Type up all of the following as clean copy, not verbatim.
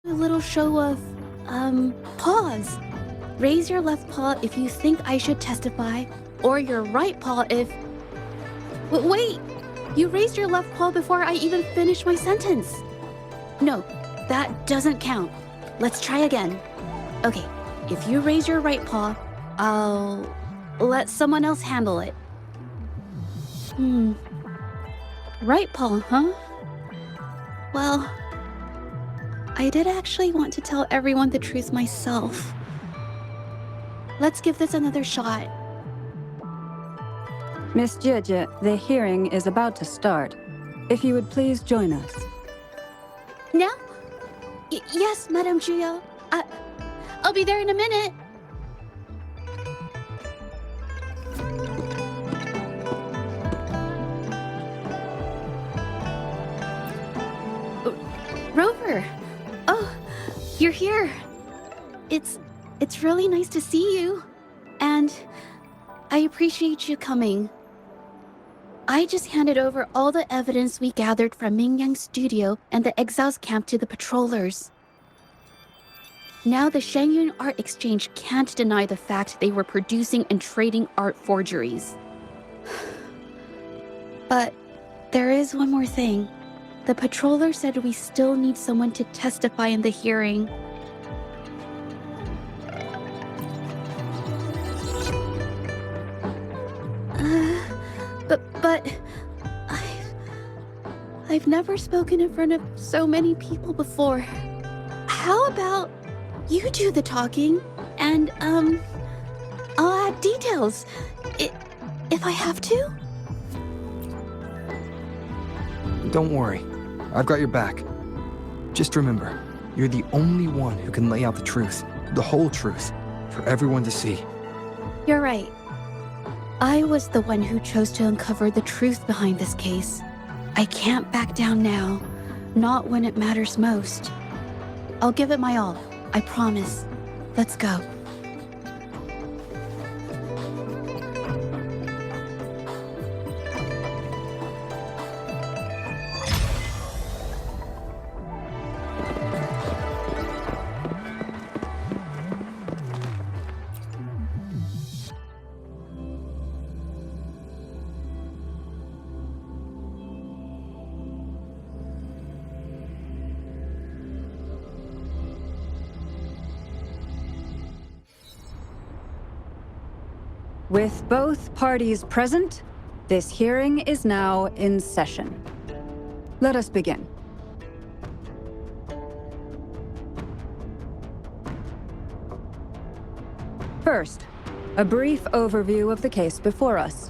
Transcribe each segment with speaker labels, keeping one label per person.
Speaker 1: A little show of, paws. Raise your left paw if you think I should testify, or your right paw if... Wait! You raised your left paw before I even finished my sentence. No, that doesn't count. Let's try again. Okay, if you raise your right paw, I'll let someone else handle it. Right paw, huh? Well, I did actually want to tell everyone the truth myself. Let's give this another shot.
Speaker 2: Miss Zhezhi, the hearing is about to start. If you would please join us.
Speaker 1: Now? Yes, Madame Juyo. I'll be there in a minute. Rover! Oh, you're here. It's really nice to see you. And I appreciate you coming. I just handed over all the evidence we gathered from Mingyang's studio and the exiles camp to the patrollers. Now the Shangyun Art Exchange can't deny the fact they were producing and trading art forgeries. But there is one more thing. The patroller said we still need someone to testify in the hearing. But I've never spoken in front of so many people before. How about you do the talking and I'll add details if I have to?
Speaker 3: Don't worry. I've got your back. Just remember, you're the only one who can lay out the truth, the whole truth, for everyone to see.
Speaker 1: You're right. I was the one who chose to uncover the truth behind this case. I can't back down now, not when it matters most. I'll give it my all, I promise. Let's go.
Speaker 2: With both parties present, this hearing is now in session. Let us begin. First, a brief overview of the case before us.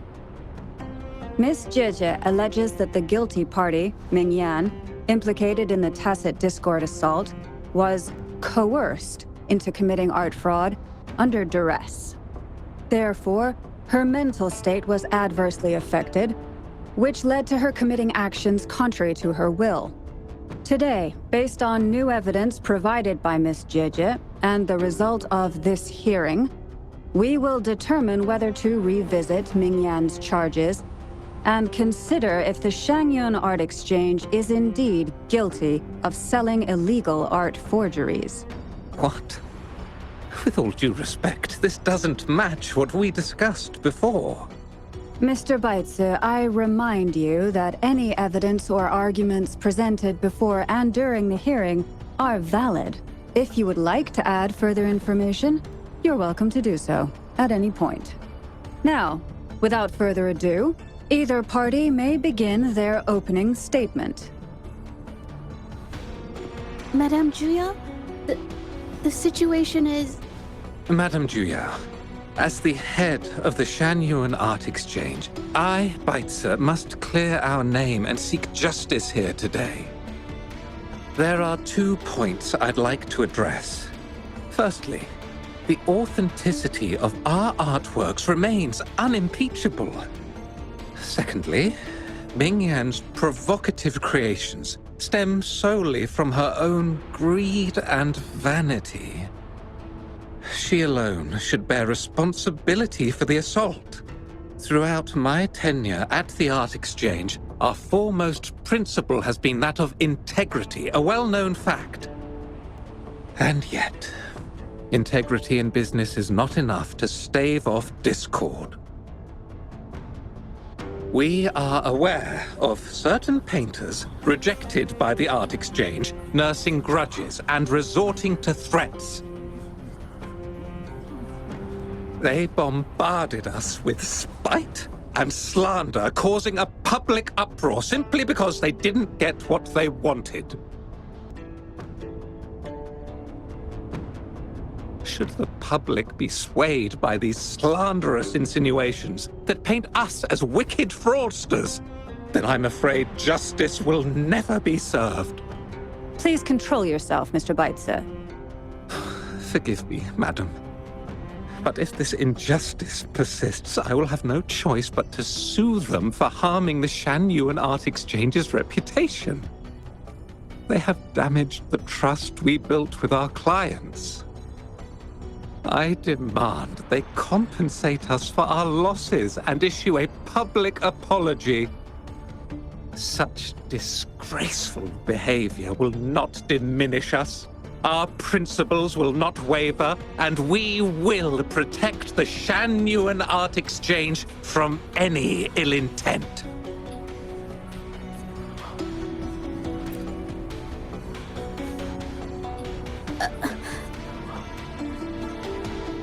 Speaker 2: Miss Zhezhi alleges that the guilty party, Mingyan, implicated in the tacit discord assault, was coerced into committing art fraud under duress. Therefore, her mental state was adversely affected, which led to her committing actions contrary to her will. Today, based on new evidence provided by Miss Zhezhi and the result of this hearing, we will determine whether to revisit Mingyan's charges and consider if the Shangyun Art Exchange is indeed guilty of selling illegal art forgeries.
Speaker 4: What? With all due respect, this doesn't match what we discussed before.
Speaker 2: Mr. Baitsu, I remind you that any evidence or arguments presented before and during the hearing are valid. If you would like to add further information, you're welcome to do so at any point. Now, without further ado, either party may begin their opening statement.
Speaker 1: Madame Juya, the situation is...
Speaker 4: Madame Juya, as the head of the Shangyun Art Exchange, I, Baitsu, must clear our name and seek justice here today. There are 2 points I'd like to address. Firstly, the authenticity of our artworks remains unimpeachable. Secondly, Mingyan's provocative creations stem solely from her own greed and vanity. She alone should bear responsibility for the assault. Throughout my tenure at the Art Exchange, our foremost principle has been that of integrity, a well-known fact. And yet, integrity in business is not enough to stave off discord. We are aware of certain painters rejected by the art exchange, nursing grudges and resorting to threats. They bombarded us with spite and slander, causing a public uproar simply because they didn't get what they wanted. Should the public be swayed by these slanderous insinuations that paint us as wicked fraudsters, then I'm afraid justice will never be served.
Speaker 2: Please control yourself, Mr. Beitzer.
Speaker 4: Forgive me, madam. But if this injustice persists, I will have no choice but to sue them for harming the Shanyuan Art Exchange's reputation. They have damaged the trust we built with our clients. I demand they compensate us for our losses and issue a public apology. Such disgraceful behavior will not diminish us. Our principles will not waver, and we will protect the Shanyuan Art Exchange from any ill intent.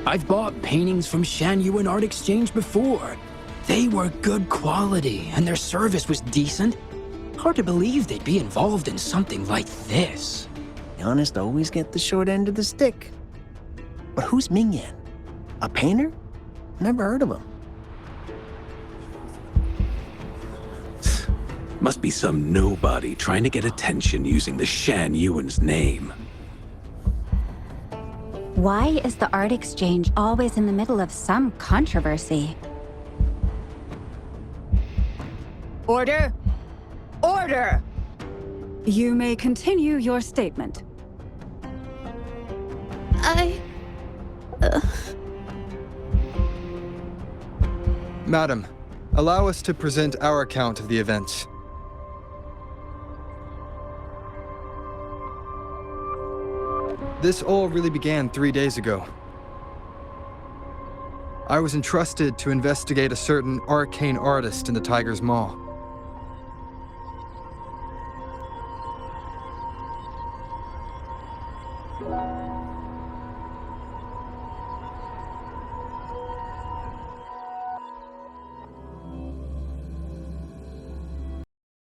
Speaker 5: I've bought paintings from Shanyuan Art Exchange before. They were good quality, and their service was decent. Hard to believe they'd be involved in something like this.
Speaker 6: The honest always get the short end of the stick. But who's Mingyan? A painter? Never heard of him.
Speaker 4: Must be some nobody trying to get attention using the Shanyuan's name.
Speaker 7: Why is the art exchange always in the middle of some controversy?
Speaker 2: Order! Order! You may continue your statement.
Speaker 3: Madam, allow us to present our account of the events. This all really began 3 days ago. I was entrusted to investigate a certain arcane artist in the Tiger's Maw.